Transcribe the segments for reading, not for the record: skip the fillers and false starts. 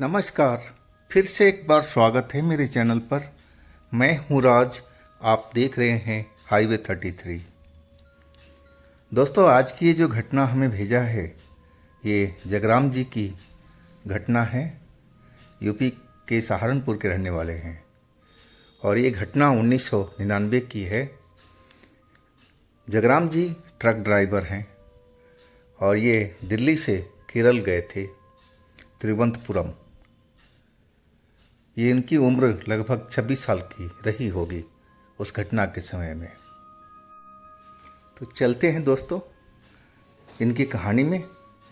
नमस्कार। फिर से एक बार स्वागत है मेरे चैनल पर। मैं हूँ राज। आप देख रहे हैं हाईवे 33। दोस्तों, आज की ये जो घटना हमें भेजा है ये जगराम जी की घटना है। यूपी के सहारनपुर के रहने वाले हैं और ये घटना 1999 की है। जगराम जी ट्रक ड्राइवर हैं और ये दिल्ली से केरल गए थे, तिरुवनंतपुरम। ये इनकी उम्र लगभग 26 साल की रही होगी उस घटना के समय में। तो चलते हैं दोस्तों इनकी कहानी में,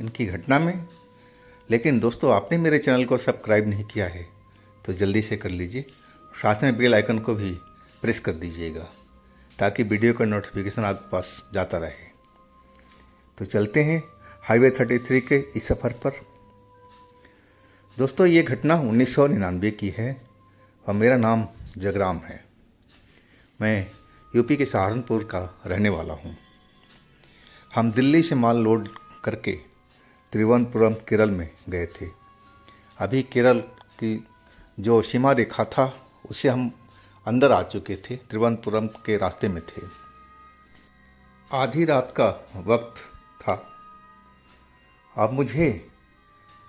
इनकी घटना में। लेकिन दोस्तों, आपने मेरे चैनल को सब्सक्राइब नहीं किया है तो जल्दी से कर लीजिए, साथ में बेल आइकन को भी प्रेस कर दीजिएगा ताकि वीडियो का नोटिफिकेशन आपके पास जाता रहे। तो चलते हैं हाईवे 33 के इस सफ़र पर। दोस्तों, ये घटना 1999 की है और मेरा नाम जगराम है। मैं यूपी के सहारनपुर का रहने वाला हूँ। हम दिल्ली से माल लोड करके तिरुवनंतपुरम केरल में गए थे। अभी केरल की जो सीमा रेखा था उससे हम अंदर आ चुके थे, तिरुवनंतपुरम के रास्ते में थे। आधी रात का वक्त था। अब मुझे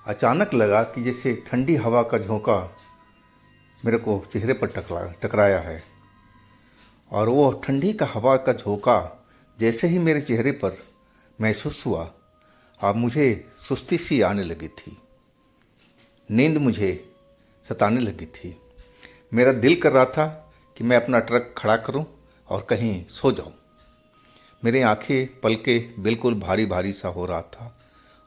अचानक लगा कि जैसे ठंडी हवा का झोंका मेरे को चेहरे पर टकराया है और वो ठंडी का हवा का झोंका जैसे ही मेरे चेहरे पर महसूस हुआ, अब मुझे सुस्ती सी आने लगी थी। नींद मुझे सताने लगी थी। मेरा दिल कर रहा था कि मैं अपना ट्रक खड़ा करूं और कहीं सो जाऊं। मेरी आंखें पलकें बिल्कुल भारी भारी सा हो रहा था।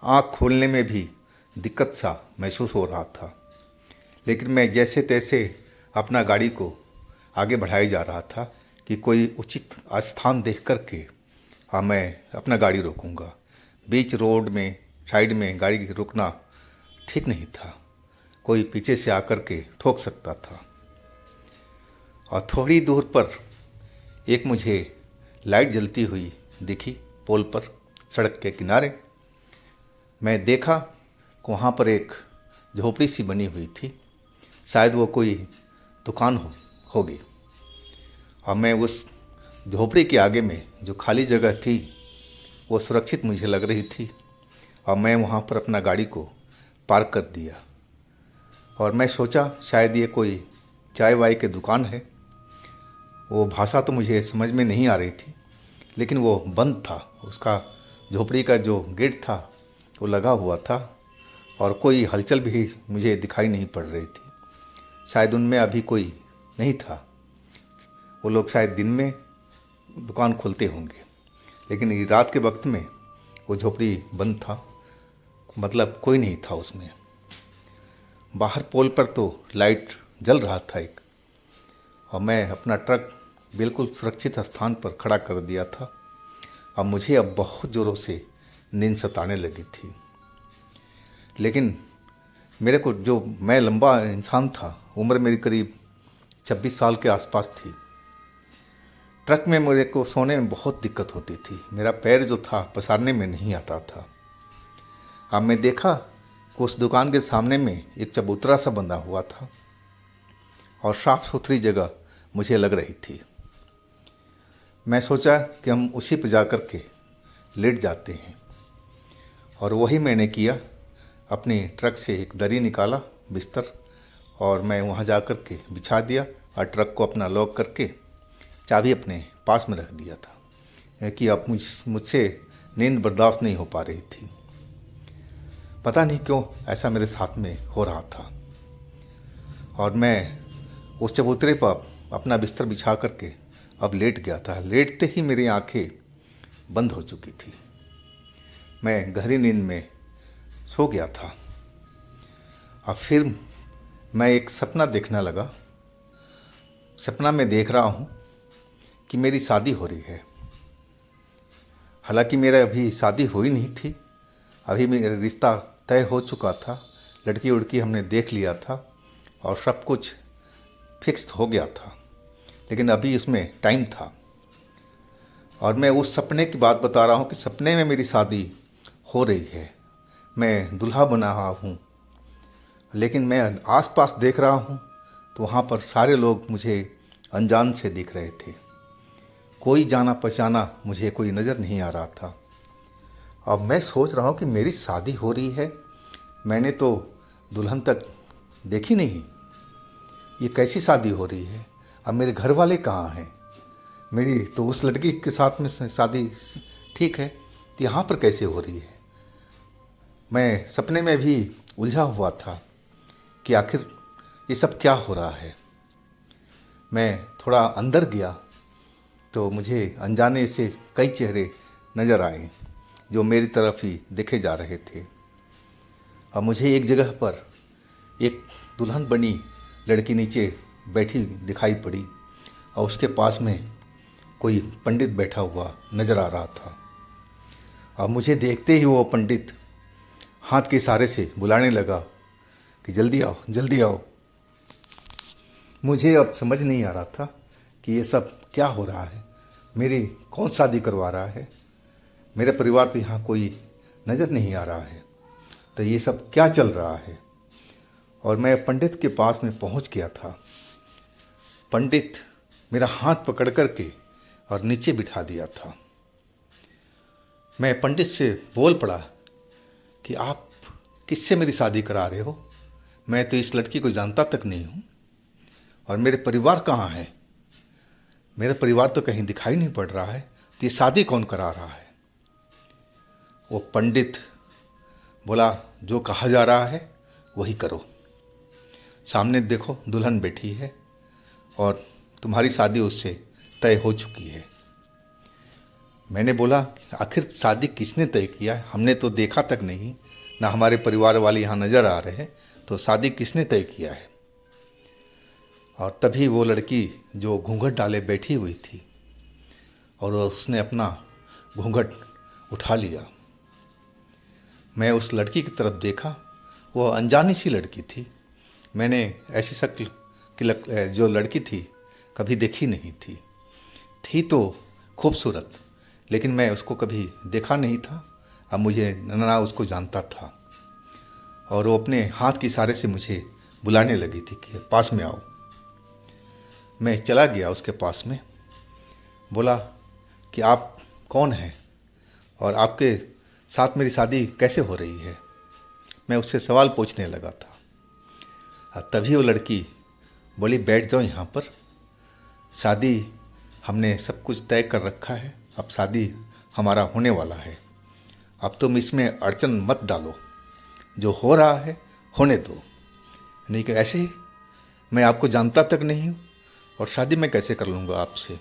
आँख खोलने में भी दिक्कत सा महसूस हो रहा था। लेकिन मैं जैसे तैसे अपना गाड़ी को आगे बढ़ाए जा रहा था कि कोई उचित स्थान देख कर के मैं अपना गाड़ी रोकूंगा। बीच रोड में साइड में गाड़ी रुकना ठीक नहीं था, कोई पीछे से आकर के ठोक सकता था। और थोड़ी दूर पर एक मुझे लाइट जलती हुई दिखी पोल पर, सड़क के किनारे। मैं देखा कि वहाँ पर एक झोपड़ी सी बनी हुई थी, शायद वो कोई दुकान होगी। और मैं उस झोपड़ी के आगे में जो खाली जगह थी वो सुरक्षित मुझे लग रही थी और मैं वहाँ पर अपना गाड़ी को पार्क कर दिया। और मैं सोचा शायद ये कोई चाय वाय की दुकान है। वो भाषा तो मुझे समझ में नहीं आ रही थी, लेकिन वो बंद था। उसका झोपड़ी का जो गेट था वो लगा हुआ था और कोई हलचल भी मुझे दिखाई नहीं पड़ रही थी। शायद उनमें अभी कोई नहीं था। वो लोग शायद दिन में दुकान खोलते होंगे, लेकिन रात के वक्त में वो झोपड़ी बंद था, मतलब कोई नहीं था उसमें। बाहर पोल पर तो लाइट जल रहा था एक, और मैं अपना ट्रक बिल्कुल सुरक्षित स्थान पर खड़ा कर दिया था। अब मुझे बहुत ज़ोरों से नींद सताने लगी थी। लेकिन मेरे को मैं लंबा इंसान था, उम्र मेरी करीब 26 साल के आसपास थी। ट्रक में मेरे को सोने में बहुत दिक्कत होती थी। मेरा पैर जो था पसारने में नहीं आता था। अब मैं देखा कि उस दुकान के सामने में एक चबूतरा सा बंधा हुआ था और साफ सुथरी जगह मुझे लग रही थी। मैं सोचा कि हम उसी पर जा कर के लेट जाते हैं, और वही मैंने किया। अपनी ट्रक से एक दरी निकाला, बिस्तर, और मैं वहाँ जा कर के बिछा दिया और ट्रक को अपना लॉक करके चाबी अपने पास में रख दिया था कि अब मुझसे नींद बर्दाश्त नहीं हो पा रही थी। पता नहीं क्यों ऐसा मेरे साथ में हो रहा था। और मैं उस चबूतरे पर अपना बिस्तर बिछा करके अब लेट गया था। लेटते ही मेरी आंखें बंद हो चुकी थी। मैं गहरी नींद में सो गया था। अब फिर मैं एक सपना देखने लगा। सपना में देख रहा हूँ कि मेरी शादी हो रही है। हालांकि मेरा अभी शादी हुई नहीं थी, अभी मेरा रिश्ता तय हो चुका था। लड़की उड़की हमने देख लिया था और सब कुछ फिक्स हो गया था, लेकिन अभी इसमें टाइम था। और मैं उस सपने की बात बता रहा हूँ कि सपने में मेरी शादी हो रही है, मैं दूल्हा बना रहा हूँ। लेकिन मैं आसपास देख रहा हूँ तो वहाँ पर सारे लोग मुझे अनजान से दिख रहे थे। कोई जाना पहचाना मुझे कोई नज़र नहीं आ रहा था। अब मैं सोच रहा हूँ कि मेरी शादी हो रही है, मैंने तो दुल्हन तक देखी नहीं, ये कैसी शादी हो रही है। अब मेरे घर वाले कहाँ हैं? मेरी तो उस लड़की के साथ में शादी ठीक है, तो यहाँ पर कैसे हो रही है? मैं सपने में भी उलझा हुआ था कि आखिर ये सब क्या हो रहा है। मैं थोड़ा अंदर गया तो मुझे अनजाने से कई चेहरे नज़र आए जो मेरी तरफ ही देखे जा रहे थे। अब मुझे एक जगह पर एक दुल्हन बनी लड़की नीचे बैठी दिखाई पड़ी और उसके पास में कोई पंडित बैठा हुआ नज़र आ रहा था। अब मुझे देखते ही वो पंडित हाथ के इशारे से बुलाने लगा कि जल्दी आओ, जल्दी आओ। मुझे अब समझ नहीं आ रहा था कि ये सब क्या हो रहा है, मेरी कौन शादी करवा रहा है। मेरे परिवार तो यहाँ कोई नज़र नहीं आ रहा है, तो ये सब क्या चल रहा है। और मैं पंडित के पास में पहुँच गया था। पंडित मेरा हाथ पकड़ कर के और नीचे बिठा दिया था। मैं पंडित से बोल पड़ा कि आप किससे मेरी शादी करा रहे हो? मैं तो इस लड़की को जानता तक नहीं हूँ, और मेरे परिवार कहाँ है? मेरा परिवार तो कहीं दिखाई नहीं पड़ रहा है, तो ये शादी कौन करा रहा है? वो पंडित बोला, जो कहा जा रहा है वही करो। सामने देखो दुल्हन बैठी है और तुम्हारी शादी उससे तय हो चुकी है। मैंने बोला, आखिर शादी किसने तय किया है? हमने तो देखा तक नहीं, ना हमारे परिवार वाले यहाँ नज़र आ रहे हैं, तो शादी किसने तय किया है? और तभी वो लड़की जो घूंघट डाले बैठी हुई थी और उसने अपना घूंघट उठा लिया। मैं उस लड़की की तरफ देखा, वो अनजानी सी लड़की थी। मैंने ऐसी शक्ल की जो लड़की थी कभी देखी नहीं थी तो खूबसूरत, लेकिन मैं उसको कभी देखा नहीं था। अब मुझे ना उसको जानता था, और वो अपने हाथ के इशारे से मुझे बुलाने लगी थी कि पास में आओ। मैं चला गया उसके पास में, बोला कि आप कौन हैं और आपके साथ मेरी शादी कैसे हो रही है। मैं उससे सवाल पूछने लगा था। तभी वो लड़की बोली, बैठ जाओ यहाँ पर, शादी हमने सब कुछ तय कर रखा है, अब शादी हमारा होने वाला है, अब तुम इसमें अड़चन मत डालो, जो हो रहा है होने दो। नहीं कि ऐसे ही मैं आपको जानता तक नहीं हूँ और शादी मैं कैसे कर लूँगा आपसे,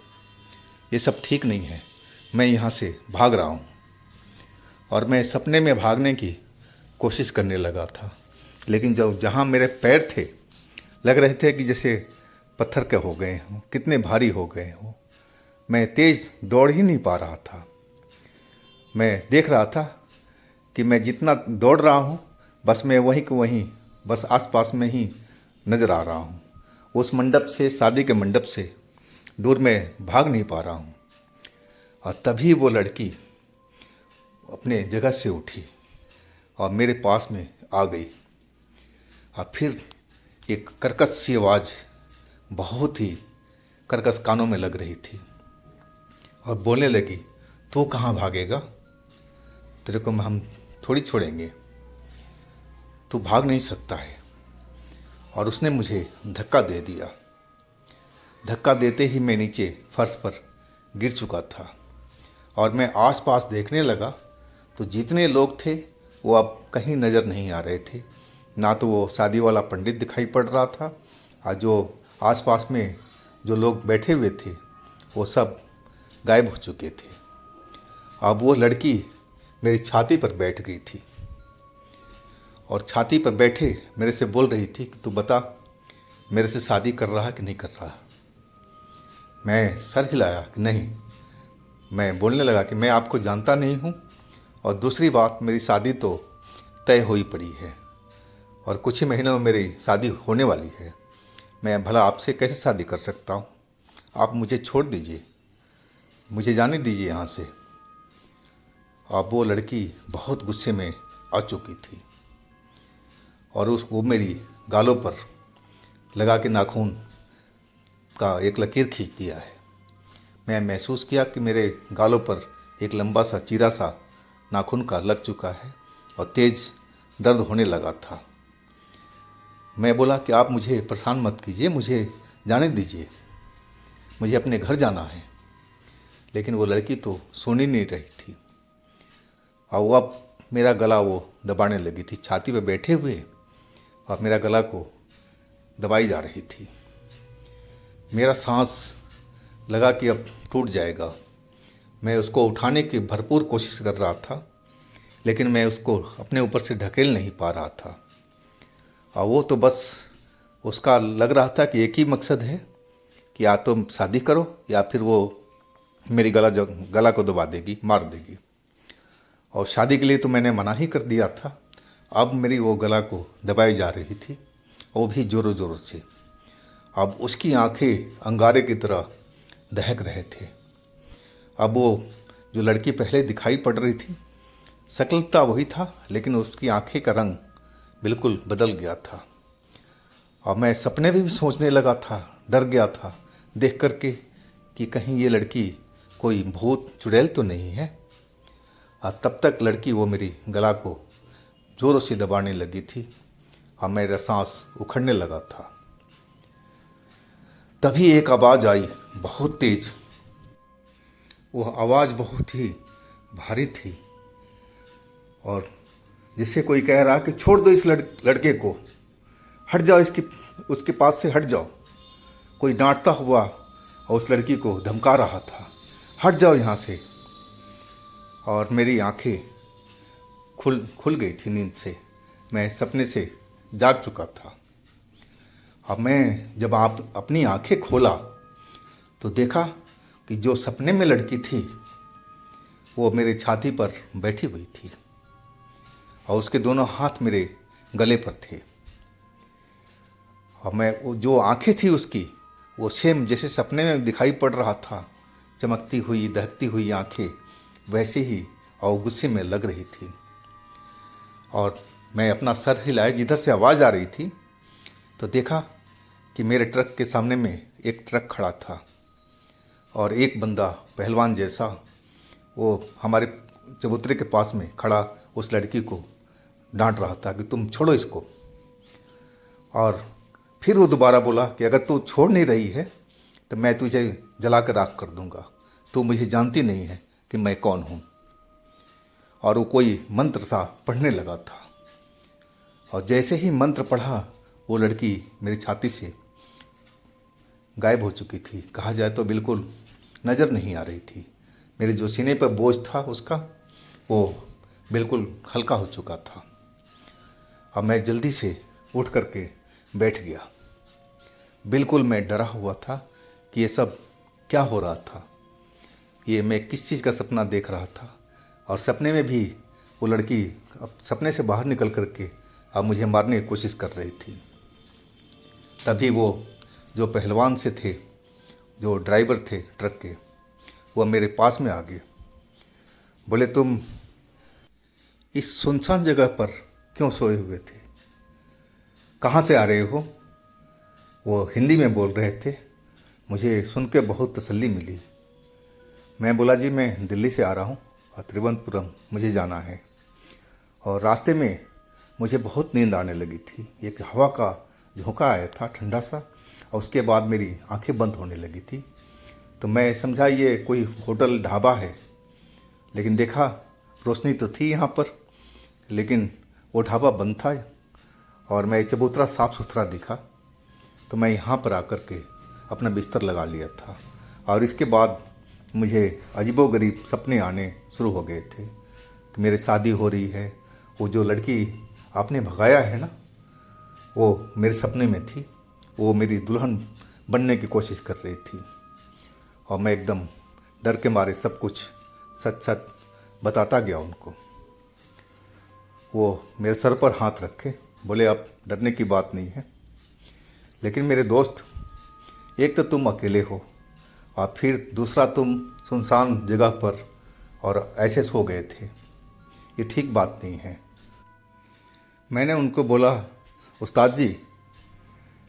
ये सब ठीक नहीं है। मैं यहाँ से भाग रहा हूँ। और मैं सपने में भागने की कोशिश करने लगा था, लेकिन जब जहाँ मेरे पैर थे लग रहे थे कि जैसे पत्थर के हो गए हों, कितने भारी हो गए हों। मैं तेज़ दौड़ ही नहीं पा रहा था। मैं देख रहा था कि मैं जितना दौड़ रहा हूँ बस मैं वहीं के वहीं बस आसपास में ही नज़र आ रहा हूँ। उस मंडप से, शादी के मंडप से दूर में भाग नहीं पा रहा हूँ। और तभी वो लड़की अपने जगह से उठी और मेरे पास में आ गई। और फिर एक कर्कश सी आवाज़, बहुत ही कर्कश कानों में लग रही थी, और बोलने लगी, तू कहाँ भागेगा? तेरे को हम थोड़ी छोड़ेंगे, तू भाग नहीं सकता है। और उसने मुझे धक्का दे दिया। धक्का देते ही मैं नीचे फर्श पर गिर चुका था। और मैं आसपास देखने लगा तो जितने लोग थे वो अब कहीं नज़र नहीं आ रहे थे। ना तो वो शादी वाला पंडित दिखाई पड़ रहा था, और जो आसपास में जो लोग बैठे हुए थे वो सब गायब हो चुके थे। अब वो लड़की मेरी छाती पर बैठ गई थी और छाती पर बैठे मेरे से बोल रही थी कि तू बता, मेरे से शादी कर रहा कि नहीं कर रहा। मैं सर हिलाया कि नहीं। मैं बोलने लगा कि मैं आपको जानता नहीं हूँ, और दूसरी बात, मेरी शादी तो तय हो ही पड़ी है और कुछ ही महीनों में मेरी शादी होने वाली है। मैं भला आपसे कैसे शादी कर सकता हूँ? आप मुझे छोड़ दीजिए, मुझे जाने दीजिए यहाँ से। अब वो लड़की बहुत गुस्से में आ चुकी थी और वो मेरी गालों पर लगा के नाखून का एक लकीर खींच दिया है। मैं महसूस किया कि मेरे गालों पर एक लंबा सा चीरा सा नाखून का लग चुका है और तेज़ दर्द होने लगा था। मैं बोला कि आप मुझे परेशान मत कीजिए, मुझे जाने दीजिए, मुझे अपने घर जाना है। लेकिन वो लड़की तो सुन ही नहीं रही थी और वो अब मेरा गला वो दबाने लगी थी, छाती पे बैठे हुए और मेरा गला को दबाई जा रही थी। मेरा सांस लगा कि अब टूट जाएगा। मैं उसको उठाने की भरपूर कोशिश कर रहा था, लेकिन मैं उसको अपने ऊपर से ढकेल नहीं पा रहा था। और वो तो बस उसका लग रहा था कि एक ही मकसद है कि या तो शादी करो या फिर वो मेरी गला को दबा देगी, मार देगी। और शादी के लिए तो मैंने मना ही कर दिया था। अब मेरी वो गला को दबाई जा रही थी, वो भी ज़ोरों ज़ोरों से। अब उसकी आंखें अंगारे की तरह दहक रहे थे। अब वो जो लड़की पहले दिखाई पड़ रही थी, शक्लता वही था, लेकिन उसकी आंखें का रंग बिल्कुल बदल गया था। और मैं सपने में भी सोचने लगा था, डर गया था देख करके कि कहीं ये लड़की कोई भूत चुड़ैल तो नहीं है। और तब तक लड़की वो मेरी गला को ज़ोरों से दबाने लगी थी और मेरा सांस उखड़ने लगा था। तभी एक आवाज़ आई, बहुत तेज। वो आवाज़ बहुत ही भारी थी और जिससे कोई कह रहा कि छोड़ दो इस लड़के को, हट जाओ, उसके पास से हट जाओ। कोई डांटता हुआ और उस लड़की को धमका रहा था, हट जाओ यहाँ से। और मेरी आंखें खुल गई थी नींद से। मैं सपने से जाग चुका था। अब मैं जब अपनी आंखें खोला तो देखा कि जो सपने में लड़की थी वो मेरी छाती पर बैठी हुई थी और उसके दोनों हाथ मेरे गले पर थे। और मैं वो जो आंखें थी उसकी, वो सेम जैसे सपने में दिखाई पड़ रहा था, चमकती हुई दहकती हुई आंखें वैसे ही और गुस्से में लग रही थी। और मैं अपना सर हिलाया जिधर से आवाज़ आ रही थी तो देखा कि मेरे ट्रक के सामने में एक ट्रक खड़ा था और एक बंदा पहलवान जैसा वो हमारे चबूतरे के पास में खड़ा उस लड़की को डांट रहा था कि तुम छोड़ो इसको। और फिर वो दोबारा बोला कि अगर तू छोड़ नहीं रही है तो मैं तुझे जला कर राख कर दूंगा, तू मुझे जानती नहीं है कि मैं कौन हूँ। और वो कोई मंत्र सा पढ़ने लगा था और जैसे ही मंत्र पढ़ा वो लड़की मेरी छाती से गायब हो चुकी थी। कहा जाए तो बिल्कुल नज़र नहीं आ रही थी। मेरे जो सीने पर बोझ था उसका वो बिल्कुल हल्का हो चुका था। अब मैं जल्दी से उठ करके बैठ गया। बिल्कुल मैं डरा हुआ था कि ये सब क्या हो रहा था, ये मैं किस चीज़ का सपना देख रहा था। और सपने में भी वो लड़की अब सपने से बाहर निकल करके अब मुझे मारने की कोशिश कर रही थी। तभी वो जो पहलवान से थे, जो ड्राइवर थे ट्रक के, वो मेरे पास में आ गए। बोले तुम इस सुनसान जगह पर क्यों सोए हुए थे, कहाँ से आ रहे हो? वो हिंदी में बोल रहे थे। मुझे सुन के बहुत तसल्ली मिली। मैं बोला जी मैं दिल्ली से आ रहा हूँ और त्रिवेंद्रपुरम मुझे जाना है। और रास्ते में मुझे बहुत नींद आने लगी थी। एक हवा का झोंका आया था ठंडा सा और उसके बाद मेरी आंखें बंद होने लगी थी। तो मैं समझा ये कोई होटल ढाबा है, लेकिन देखा रोशनी तो थी यहाँ पर, लेकिन वो ढाबा बंद था और मैं चबूतरा साफ़ सुथरा दिखा। तो मैं यहाँ पर आकर के अपना बिस्तर लगा लिया था। और इसके बाद मुझे अजीबोगरीब सपने आने शुरू हो गए थे कि मेरी शादी हो रही है, वो जो लड़की आपने भगाया है ना, वो मेरे सपने में थी, वो मेरी दुल्हन बनने की कोशिश कर रही थी। और मैं एकदम डर के मारे सब कुछ सच सच बताता गया उनको। वो मेरे सर पर हाथ रखे, बोले अब डरने की बात नहीं है। लेकिन मेरे दोस्त, एक तो तुम अकेले हो और फिर दूसरा तुम सुनसान जगह पर और ऐसे सो गए थे, ये ठीक बात नहीं है। मैंने उनको बोला उस्ताद जी,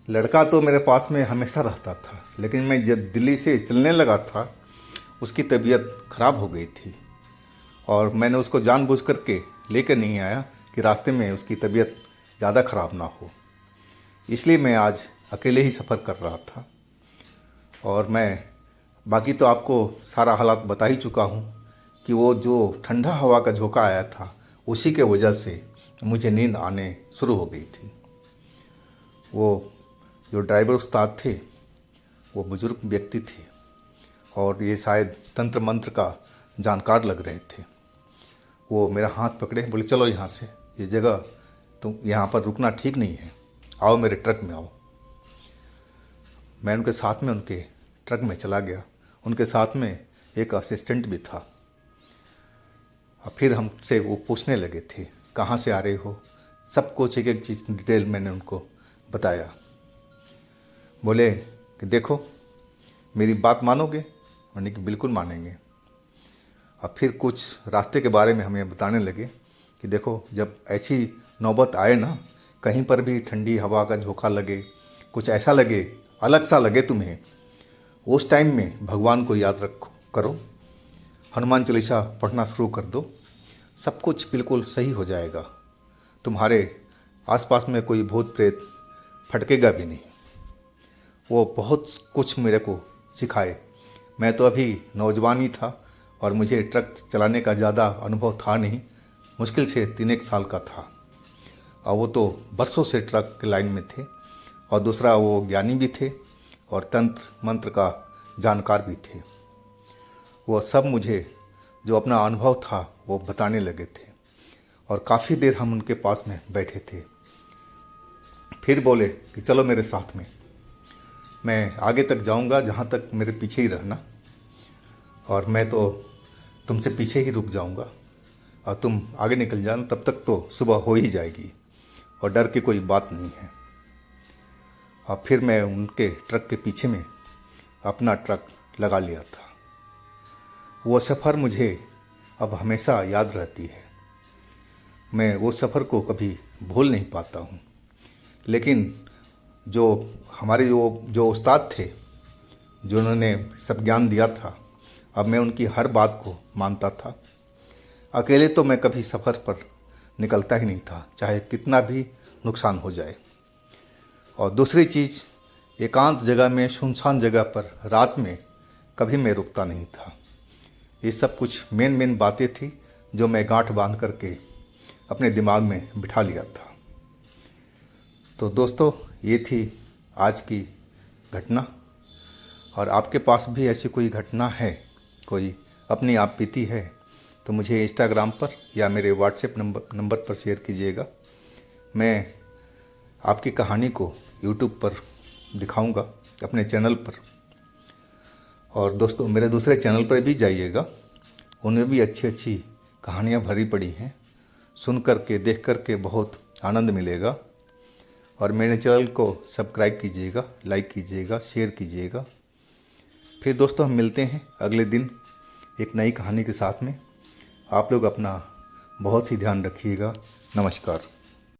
लड़का तो मेरे पास में हमेशा रहता था, लेकिन मैं जब दिल्ली से चलने लगा था उसकी तबीयत ख़राब हो गई थी और मैंने उसको जानबूझ करके लेकर नहीं आया कि रास्ते में उसकी तबीयत ज़्यादा ख़राब ना हो। इसलिए मैं आज अकेले ही सफ़र कर रहा था और मैं बाकी तो आपको सारा हालात बता ही चुका हूँ कि वो जो ठंडा हवा का झोंका आया था उसी के वजह से मुझे नींद आने शुरू हो गई थी। वो जो ड्राइवर उस्ताद थे वो बुज़ुर्ग व्यक्ति थे और ये शायद तंत्र मंत्र का जानकार लग रहे थे। वो मेरा हाथ पकड़े, बोले चलो यहाँ से, ये जगह तुम यहाँ पर रुकना ठीक नहीं है, आओ मेरे ट्रक में आओ। मैं उनके साथ में उनके ट्रक में चला गया। उनके साथ में एक असिस्टेंट भी था। और फिर हमसे वो पूछने लगे थे कहाँ से आ रहे हो, सब कुछ एक एक चीज़ डिटेल मैंने उनको बताया। बोले कि देखो मेरी बात मानोगे? मैंने कि बिल्कुल मानेंगे। और फिर कुछ रास्ते के बारे में हमें बताने लगे कि देखो जब ऐसी नौबत आए ना, कहीं पर भी ठंडी हवा का झोंका लगे, कुछ ऐसा लगे, अलग सा लगे तुम्हें, उस टाइम में भगवान को याद रखो, करो, हनुमान चालीसा पढ़ना शुरू कर दो, सब कुछ बिल्कुल सही हो जाएगा। तुम्हारे आसपास में कोई भूत प्रेत फटकेगा भी नहीं। वो बहुत कुछ मेरे को सिखाए। मैं तो अभी नौजवान ही था और मुझे ट्रक चलाने का ज़्यादा अनुभव था नहीं, मुश्किल से 3-1 साल का था। और वो तो बरसों से ट्रक के लाइन में थे और दूसरा वो ज्ञानी भी थे और तंत्र मंत्र का जानकार भी थे। वो सब मुझे जो अपना अनुभव था वो बताने लगे थे और काफ़ी देर हम उनके पास में बैठे थे। फिर बोले कि चलो मेरे साथ में, मैं आगे तक जाऊंगा, जहाँ तक मेरे पीछे ही रहना, और मैं तो तुमसे पीछे ही रुक जाऊंगा और तुम आगे निकल जाना, तब तक तो सुबह हो ही जाएगी और डर की कोई बात नहीं है। और फिर मैं उनके ट्रक के पीछे में अपना ट्रक लगा लिया था। वो सफ़र मुझे अब हमेशा याद रहती है। मैं वो सफ़र को कभी भूल नहीं पाता हूँ। लेकिन जो हमारे जो उस्ताद थे, जो उन्होंने सब ज्ञान दिया था, अब मैं उनकी हर बात को मानता था। अकेले तो मैं कभी सफ़र पर निकलता ही नहीं था, चाहे कितना भी नुकसान हो जाए। और दूसरी चीज़, एकांत जगह में, सुनसान जगह पर रात में कभी मैं रुकता नहीं था। ये सब कुछ मेन बातें थी जो मैं गांठ बांध करके अपने दिमाग में बिठा लिया था। तो दोस्तों, ये थी आज की घटना। और आपके पास भी ऐसी कोई घटना है, कोई अपनी आप बीती है, तो मुझे इंस्टाग्राम पर या मेरे व्हाट्सएप नंबर पर शेयर कीजिएगा। मैं आपकी कहानी को यूट्यूब पर दिखाऊंगा अपने चैनल पर। और दोस्तों, मेरे दूसरे चैनल पर भी जाइएगा, उनमें भी अच्छी अच्छी कहानियाँ भरी पड़ी हैं। सुन करके, देख करके बहुत आनंद मिलेगा। और मेरे चैनल को सब्सक्राइब कीजिएगा, लाइक कीजिएगा, शेयर कीजिएगा। फिर दोस्तों, हम मिलते हैं अगले दिन एक नई कहानी के साथ में। आप लोग अपना बहुत ही ध्यान रखिएगा। नमस्कार।